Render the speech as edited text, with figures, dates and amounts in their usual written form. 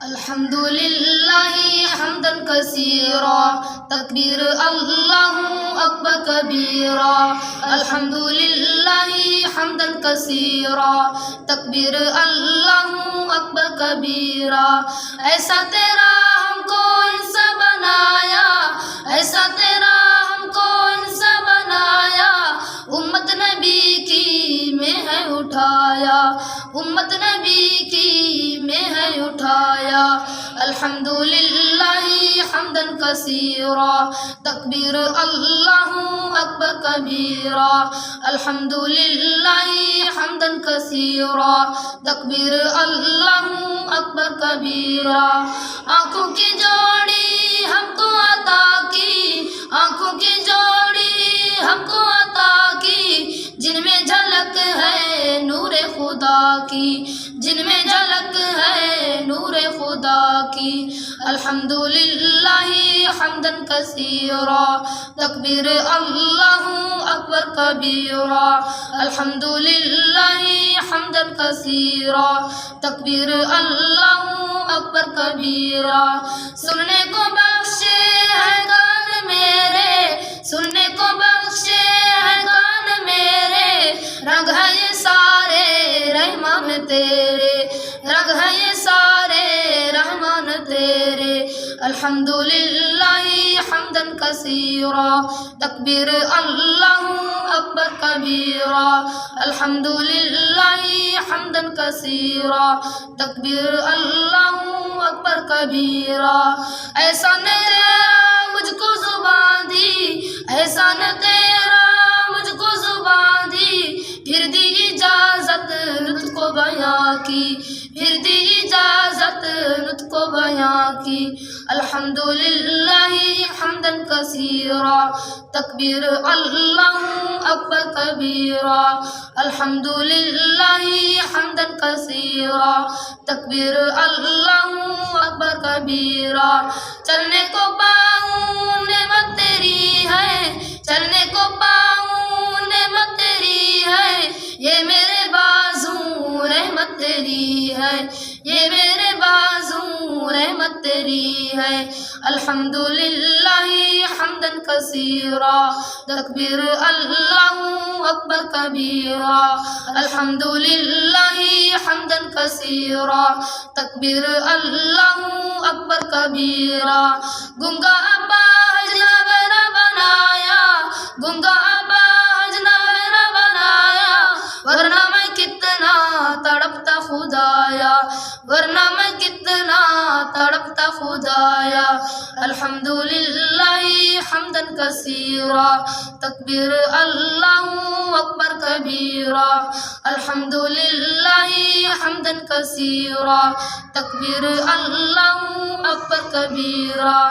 الحمد لله حمدا كثيرا تكبير الله أكبر كبيرا. الحمد لله حمدا كثيرا تكبير الله أكبر كبيرا. ایسا تیرا ہم کو انسا بنایا، ایسا تیرا ہم کو انسا بنایا، امت نبی کی میں ہے اٹھایا، امت نبی کی میں ہے اٹھایا. الحمد للہ حمدا کثیرا تکبیر اللہ اکبر کبیرا. الحمد للہ حمدا کثیرا تکبیر اللہ اکبر کبیرا. آنکھوں کی جوڑی ہم کو عطا کی، آنکھوں کی جوڑی ہم کو عطا کی، جن میں جھلک ہے نور خدا کی، جن میں جھلک ہے نور خدا کی. الحمد للہ حمدا کثیرا تکبیر اللہ اکبر کبیرا. الحمد للہ حمدا کثیرا تکبیر اللہ اکبر کبیرا. سننے کو بخشے ہے کان میرے، سننے کو بخشے ہے کان میرے، رنگ ہے یہ سارے رحمان تیرے، رنگ ہے یہ سارے رحمان تیرے. الحمد للہ حمدا کثیرا تکبیر اللہ اکبر کبیرا. الحمد للہ حمدا کثیرا تکبیر اللہ اکبر کبیرا. ایسا نے تیرا مجھ کو زبان دی، ایسا نے تیرا مجھ کو زبان دی، پھر دی اجازت نطق کو بیاں کی، پھر دی اجازت نطق کو بیاں کی. الحمد للہ حمدا کثیرا تکبیر اللہ اکبر کبیرا. الحمد للہ حمدا کثیرا تکبیر اللہ اکبر کبیرا. چلنے کو پاؤں نعمت تیری ہے، چلنے کو پاؤں نعمت تیری ہے، یہ میرے بازو رحمت تیری ہے، یہ میرے بازو رحمت تیری ہے. الحمد للہ حمدا کثیرا تکبیر اللہ اکبر کبیرا. الحمد للہ حمدا کثیرا تکبیر اللہ اکبر کبیرا. گنگا ابا اجنب نہ بنایا، گنگا ابا اجنب نہ بنایا، ورنہ میں کتنا تڑپتا خدایا، ورنہ میں کتنا تڑپتا خدایا. الحمد للہ حمدا کثیرا تکبیر اللہ اکبر کبیرا. الحمد للہ حمدا کثیرا تکبیر اللہ اکبر کبیرا.